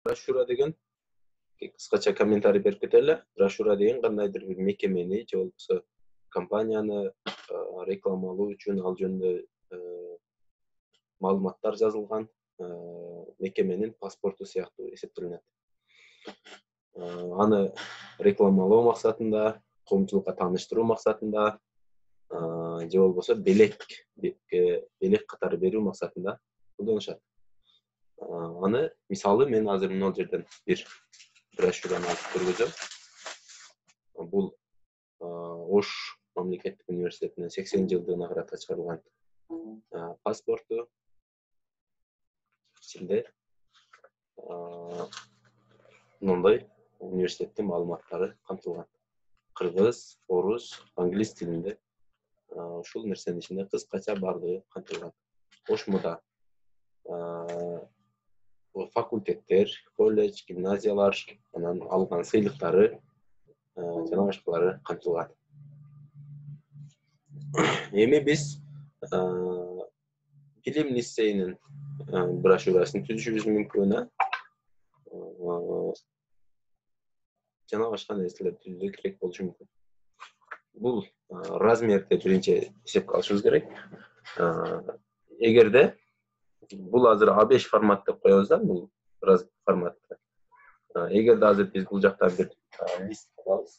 брошюра деген кыскача комментарий берип кетели. Брошюра деген кандайдыр бир мекемени же болбосо компанияны рекламалоо үчүн ал жөнүндө маалыматтар жазылган мекеменин паспорту сыяктуу эсептелинет. Аны рекламалоо максатында, коомчулукка тааныштыруу максатында же болбосо белек катары берүү максатында колдонушат. Аны мисалы мен азыр мына жерден бир брошюраны алып көргөзөм. Бул Ош мамлекеттик университетинин 80 жылдыгына карата чыгарылган паспорту. İçinde мындай университеттин маалыматтары камтылган. Кыргыз, орус, англис тилинде ушул нерсенин ичинде кыскача бардыгы камтылган. Ошмуда факультеттер, колледж, гимназиялар, анан алган сыйлыктары жана башкалары камтылган. Эми биз билим лицейинин брошюрасын түзүшүбүз мүмкүн, жана башка нерселер түзүү керек болушу мүмкүн. Бул размерди биринчи эсепке алышыбыз керек. Эгерде бул азыр A5 формат деп коебуз да, бул форматты. Эгерде азыр биз бул жактан бир лист алабыз,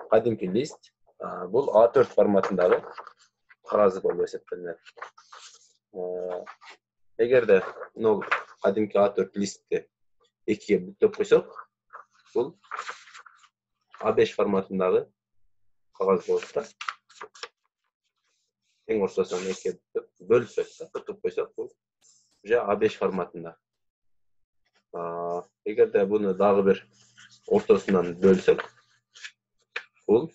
кадимки лист. Бул A4 форматындагы кагаз болуп эсептелинет. Эгерде кадимки A4 листти экиге бүктөп койсок, бул A5 форматындагы кагаз болот да. Тең ортосунан экиге бөлүсөк да, бүтүп койсок, бул уже A5 форматында. Эгерде буну дагы бир ортосунан бөлсөк, бул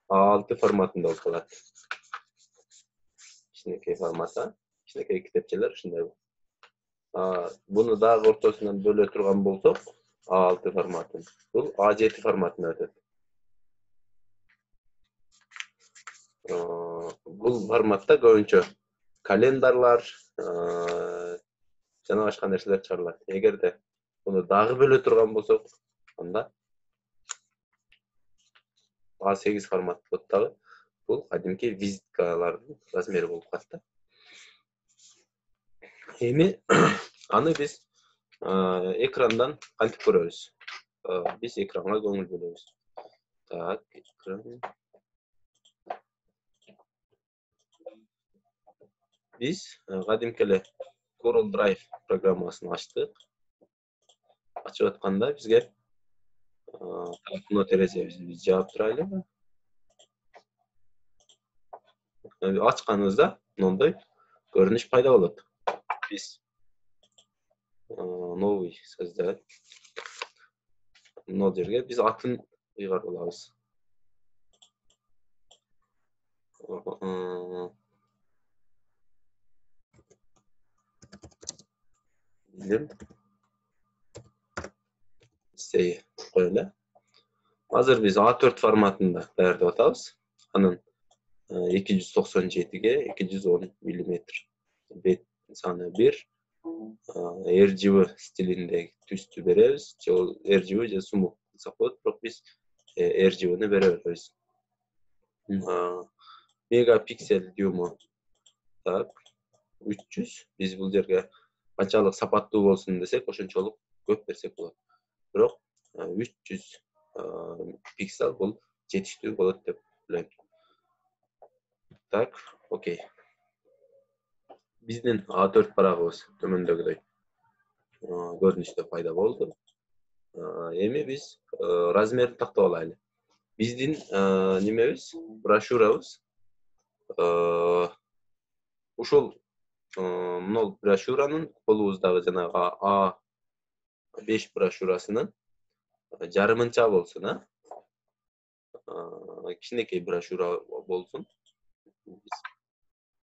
A6 форматында болуп калат. Кичинекей форматта, кичинекей китепчелер ушундай. Буну дагы ортосунан бөлө турган болсок, A6 форматын, бул A7 форматына өтөт. Бул форматта көбүнчө календарлар жана башка нерселер чыгарылат. Эгерде буну дагы бөлө турган болсок, анда A8 формат болот дагы. Бул кадимки визиткалардын размери болуп калат. Эми аны биз экрандан кантип көрөбүз? Биз экранга көңүл бөлөбүз. Так, экран. Биз кадимки эле Google Drive программасын ачтык. Ачып атканда бизге мына терезебизди биз жаап турайлы. Ачканыбызда мындай көрүнүш пайда болот. Биз новый создать. Мына жерге биз атын ыйгарып алабыз. Билим лицей коелу. Азыр биз A4 форматында даярдап атабыз. Анын 297-ге 210 мм. Бет саны 1. RGB стилиндеги түстү беребиз. RGB же сумук кылсак болот, бирок биз RGB'ни бере беребиз. Мегапиксель дюйму. Так, 300. Биз бул жерге канчалык сапаттуу болсун десек, ошончолук көп берсек болот. Бирок 300 пиксель бул жетиштүү болот деп ойлойм. Так, окей. Биздин A4 барагыбыз төмөндөгүдөй көрүнүштө пайда болду. Эми биз размерди тактап алайлы. Биздин немебиз, брошюрабыз ушул мына брошюранын колубуздагы жанагы A5 брошюрасынын жарымынча болсун, кичинекей брошюра болсун.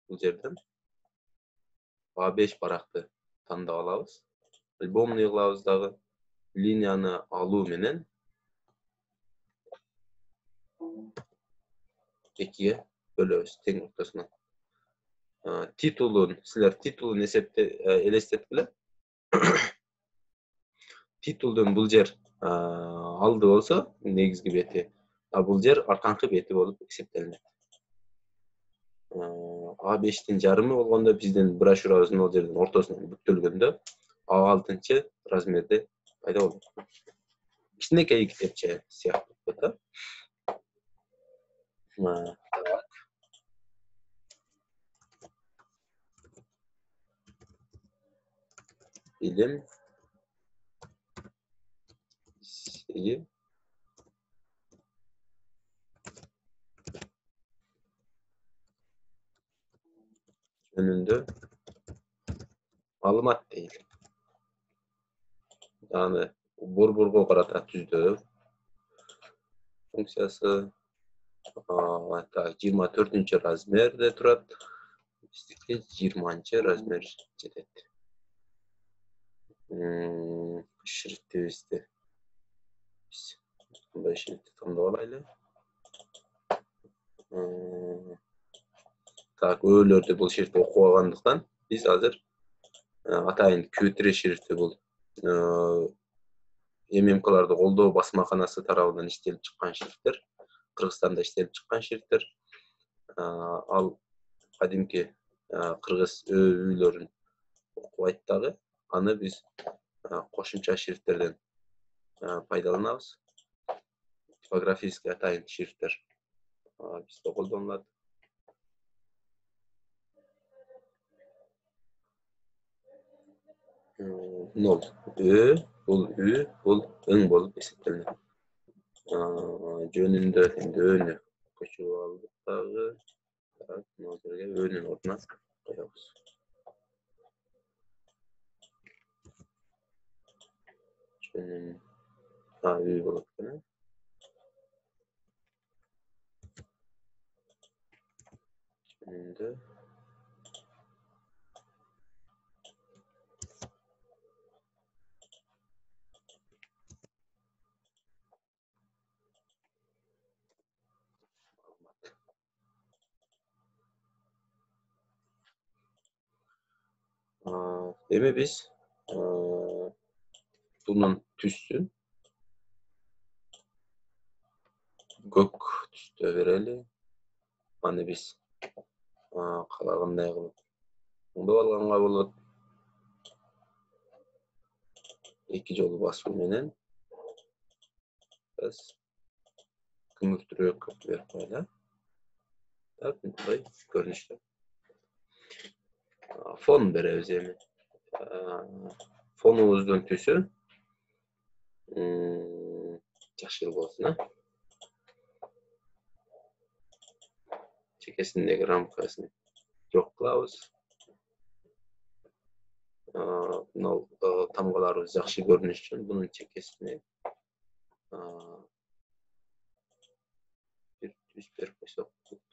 Бул жерден A5 баракты тандап алабыз. Альбомный кылабыз дагы. Линияны алуу менен экиге бөлөбүз тең ортосунан. Силер титулун элестеткиле. Титулдун бул жер алды болсо негизги бети, а бул жер арканкы бети болуп эсептелинет. А5-тин жарымы болгондо биздин брошюрабыздын ал жердин ортосунан бүктөлгөндө А6 размерде пайда болот. Кичинекей китепче сыяктуу болот да. Билим сеги жөнүндө маалымат дейт. Аны борборго карата түздөө функциясы 24 размерде турат. Биздики 20 размер жетет. Шрифтибизди мындай шрифтти тандап алайлы. Өөлөрдү бул шрифти окубагандыктан биз азыр атайын Q3 шрифти бул ММКларды колдоо басмаканасы тарабынан иштелип чыккан шрифттер, Кыргызстанда иштелип чыккан шрифттер. Ал кадимки кыргыз үйлөрүн окубайт дагы. Аны биз кошумча шрифттерден пайдаланабыз. Типографический атайын шрифттер бизде колдонулат. Нол бул бул ың болуп эсептелинет. Жөнүндө эми өөнү көчүрүп алдык дагы. Мына жерге өөнүн ордуна коебуз. Жөнүн үй болот экен. Жөнүндө эми биз бунун түсүн көк түстө берели. Аны биз каалагандай кылып оңдоп алганга болот. Эки жолу басуу менен биз күмүктүүрөөк берип коелу. Так, мындай көрүнүштө. Фон беребиз эми. Фонубуздун түсү жашыл болсун, чекесиндеги рамкасын жок кылабыз. Тамгаларыбыз жакшы көрүнүш үчүн бунун чекесине бир түз берип койсок болот.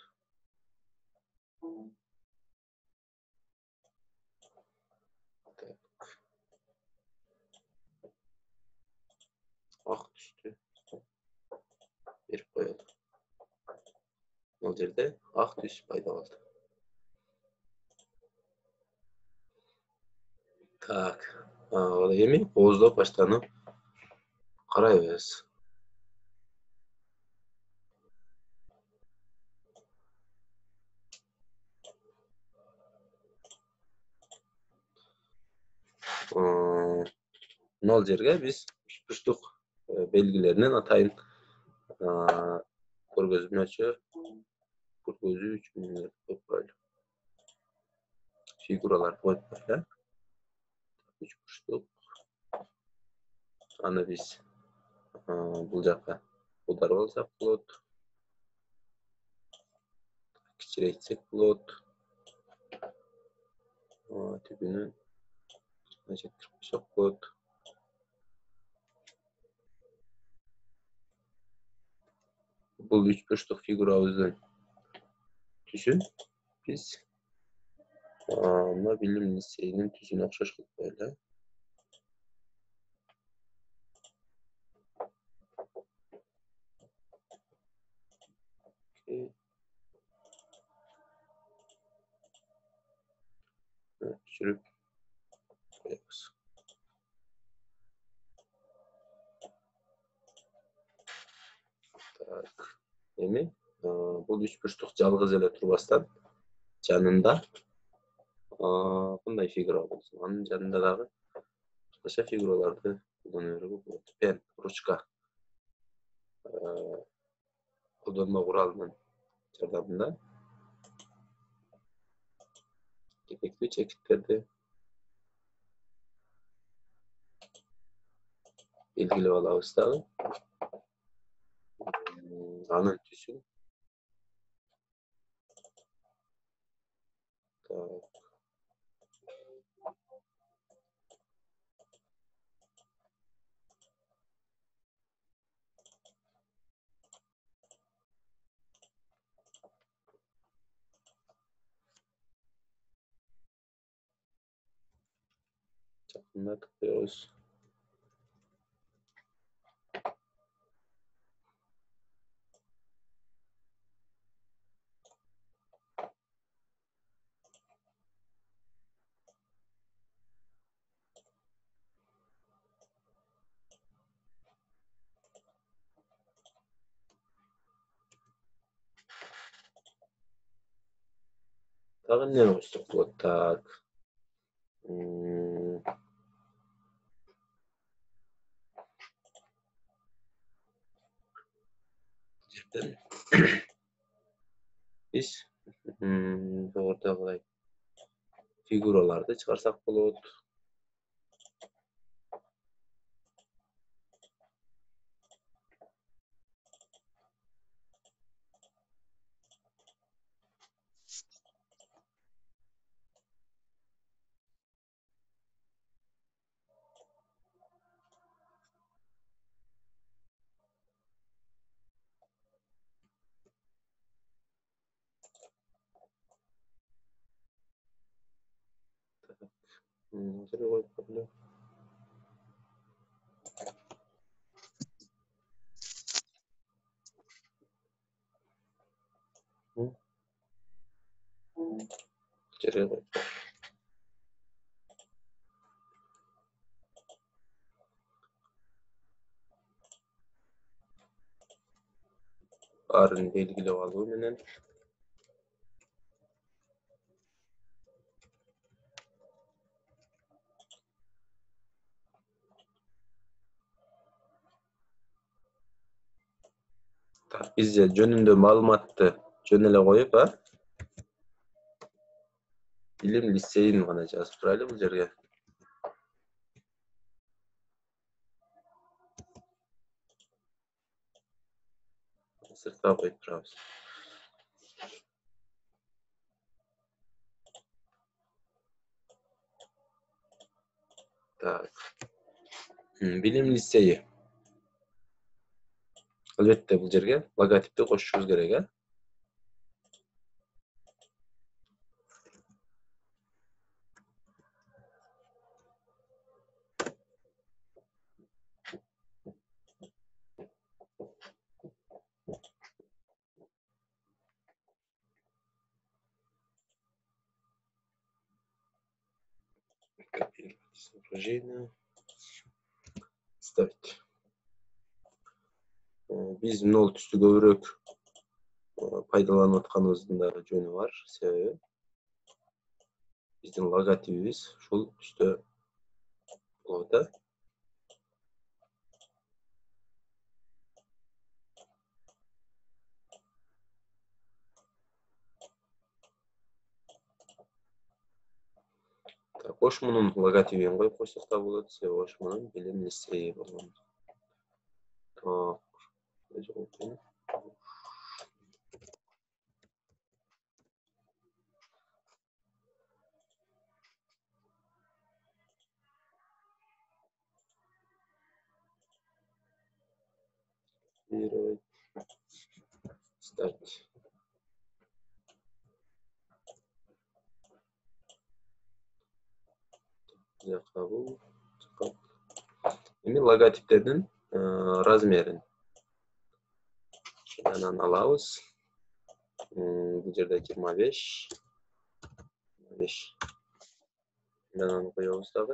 Ак түстү берип коелу. Бул жерде ак түс пайда болду. Так, эми кооздоп баштанып карайбыз. Мына жерге биз үчбурчтук белгилеринен атайын көргөзмөчү үчүн коюп коелу. Фигураларды коюп коелу. Үчбурчтук. Аны биз бул жака аударып алсак болот. Кичирейтсек болот. Түбүнөн жеткирип койсок болот. Бул үчбурчтук фигурабыздын түсүн биз мына билим лицейинин түсүнө окшош кылып коелу. Düşürüp koyuyoruz. Так. Эми бул үч бурчтук жалгыз эле турбастан жанында мындай фигура болсун. Анын жанында дагы башка фигураларды колдоно берүүгө болот. Пен, ручка колдонмо куралынын жардамында керектүү чекиттерди белгилеп алабыз дагы. Анын түсүн жакындатып коебуз. Дагы эмнени койсок болот? Так. Жерден биз жогорудагылай фигураларды чыгарсак болот. Жерге коюп коелу. Жерге коюп. Баарын белгилеп алуу менен биз жөнүндө маалыматты жөн эле коюп, билим лицейин гана жазып турайлы бул жерге. Сыртка коюп турабыз. Так. Билим лицейи. Албетте бул жерге логотипти кошушубуз керек, Копировать изображение. Ставить. Биз нол түстү көбүрөөк пайдаланып атканыбыздын дагы жөнү бар. Себеби биздин логотипибиз ушул түстө болот, Так, Ошмунун логотипин коюп койсок да болот. Себеби Ошмунун билим лицейи болгон. Так. Ставить. Эми логотиптердин размерин анан алабыз. Бул жерде 25. Ben onu koyuyoruz tabi.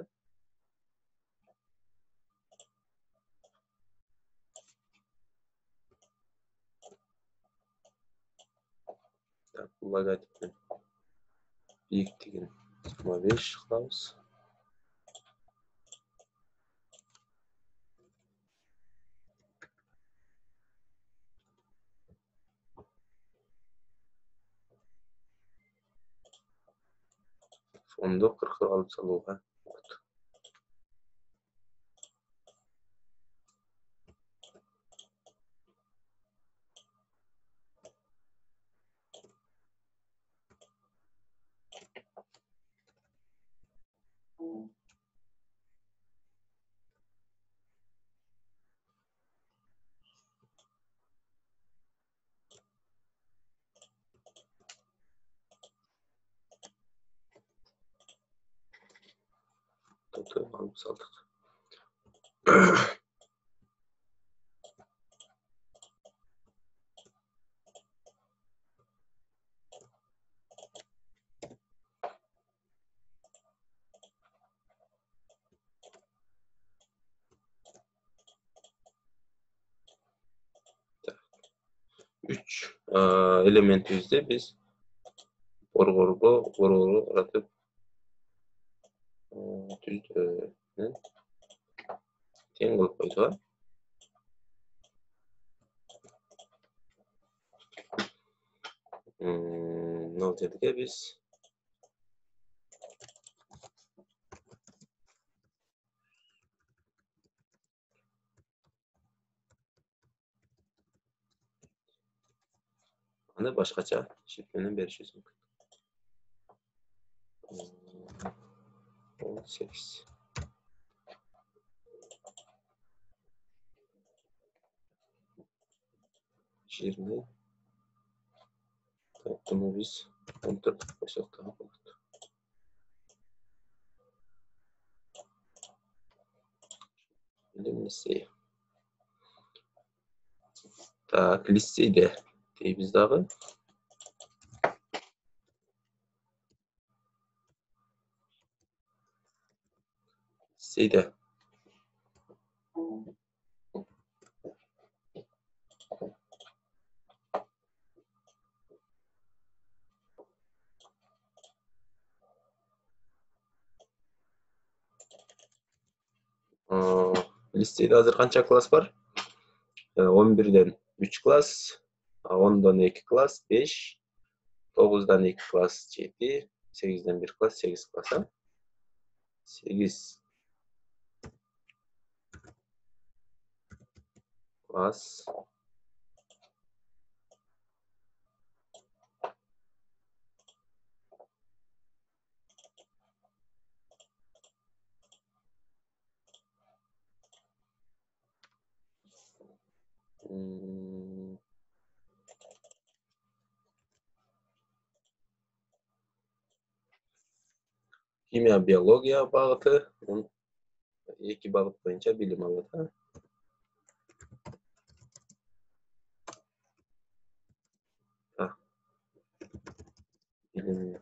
Logotipin büyüklüğünü 0,5 kılavuz. Fondu 40'ı alıp salığa. Tutu alıp saldık. Üç elementimizde biz borgoru aratıp tüzdüğünün teң kılıp koyduk. Ne olacak ki biz hani başkaça şifreni berişiz mümkün. 18 20 bunu biz 14 başlık daha koyduk. Bilim liseyi. Так, liseyi de deyimiz dağı. Liseyi de listede hazır kança klas var? 11'den 3 klas, 10'dan 2 klas 5, 9'dan 2 klas 7, 8'den 1 klas 8 klas. 8 klas kimya biyologiya bağıtı 2 bağıt boyunca bilim aldı. Bilim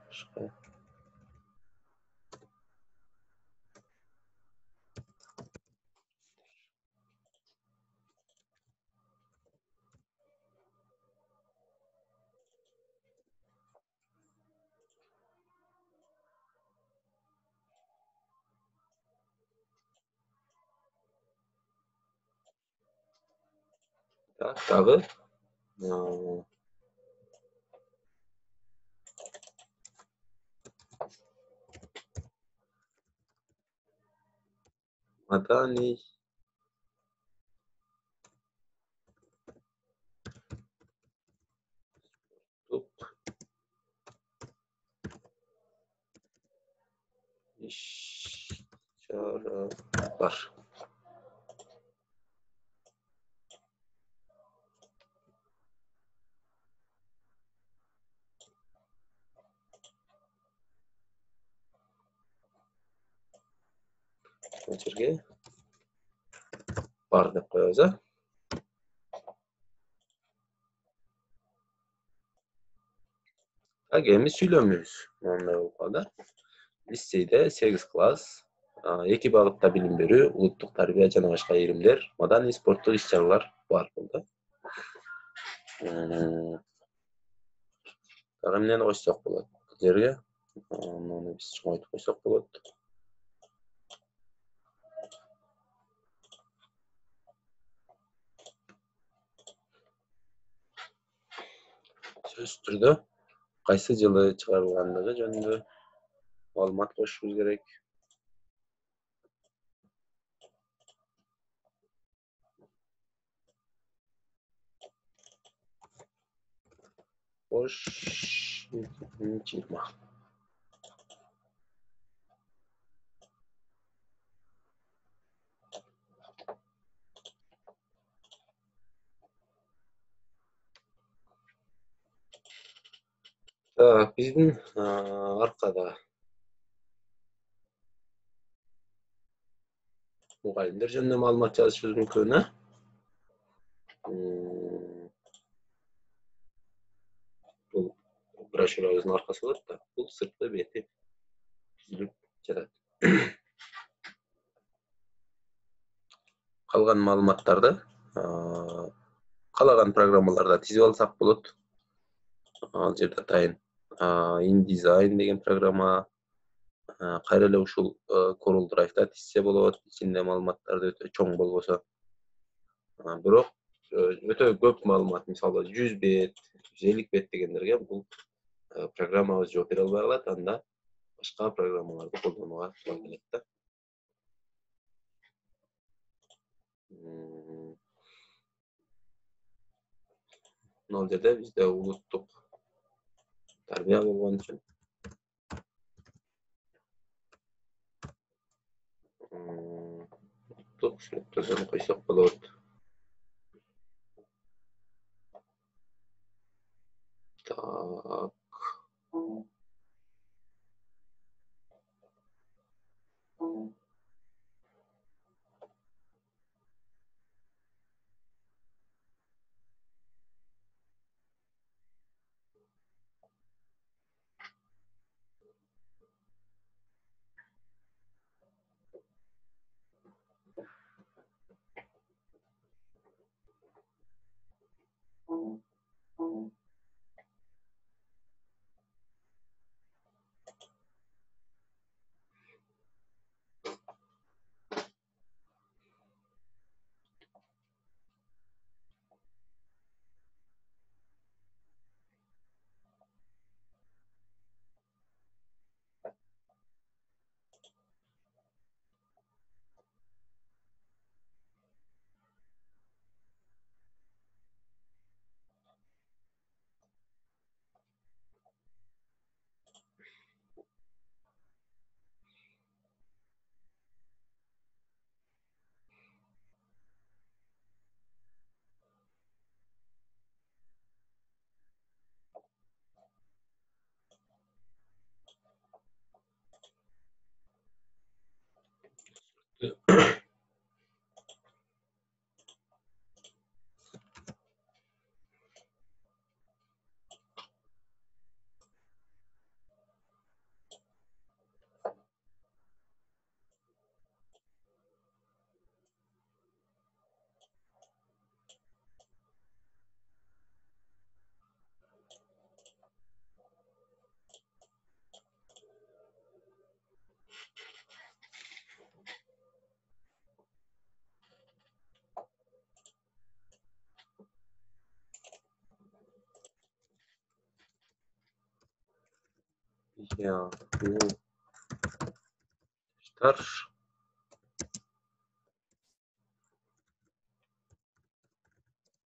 başka Так, дагы маданий топ иш-чаралар. Бұл жерге бар деп қоямыз, Так, эми сүйлөмүбүз. Мындай болуп калды. Лицейде 8 класс, 2 багытта билим берүү, улуттук тарбия жана башка иримдер, маданий спорттук иш-чаралар бар болду. Дагы эмнени койсок болот? Бул жерге муну биз чоңойтуп койсок болот. Сөзсүз түрдө кайсы жылы чыгарылгандыгы жөнүндө маалымат кошушубуз керек. Кош 2020. Так, биздин аркада мугалимдер жөнүндө маалымат жазышыбыз мүмкүн, Бул брошюрабыздын аркасы болот да. Бул сырткы бети түзүлүп жатат. Калган маалыматтарды каалаган программаларда тизип алсак болот. Ал жерде атайын InDesign деген программа, кайра эле ушул Corel Drive'да тизсе болот. Ичинде маалыматтарды өтө чоң болбосо. Бирок өтө көп маалымат, мисалы 100 бет, 150 бет дегендерге бул программабыз жооп бере албай калат. Анда башка программаларды колдонууга туура келет да. Ал жерде бизде улуттук тарбия болгон үчүн улуттук сүрөттөрдөн койсок болот. Так. Ya bu taşlar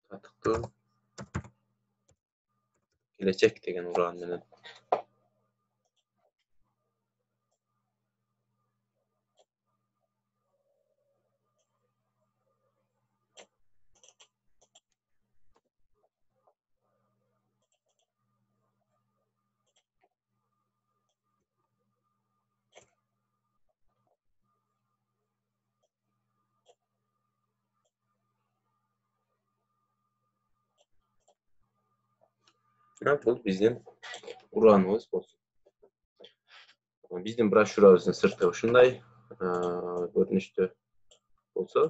tatıktı. Gelecek degen uran menen. Ha, bul bizdin uranыбыз bolsun. Биздин брошюрабыздын сырты ушундай көрүнүштө болсо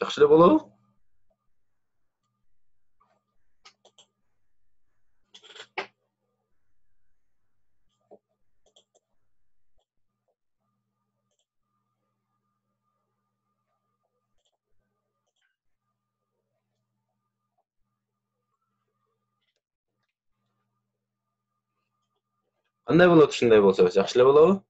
жакшы эле болобу? Кандай болот ушундай болсо? Жакшы эле болобу?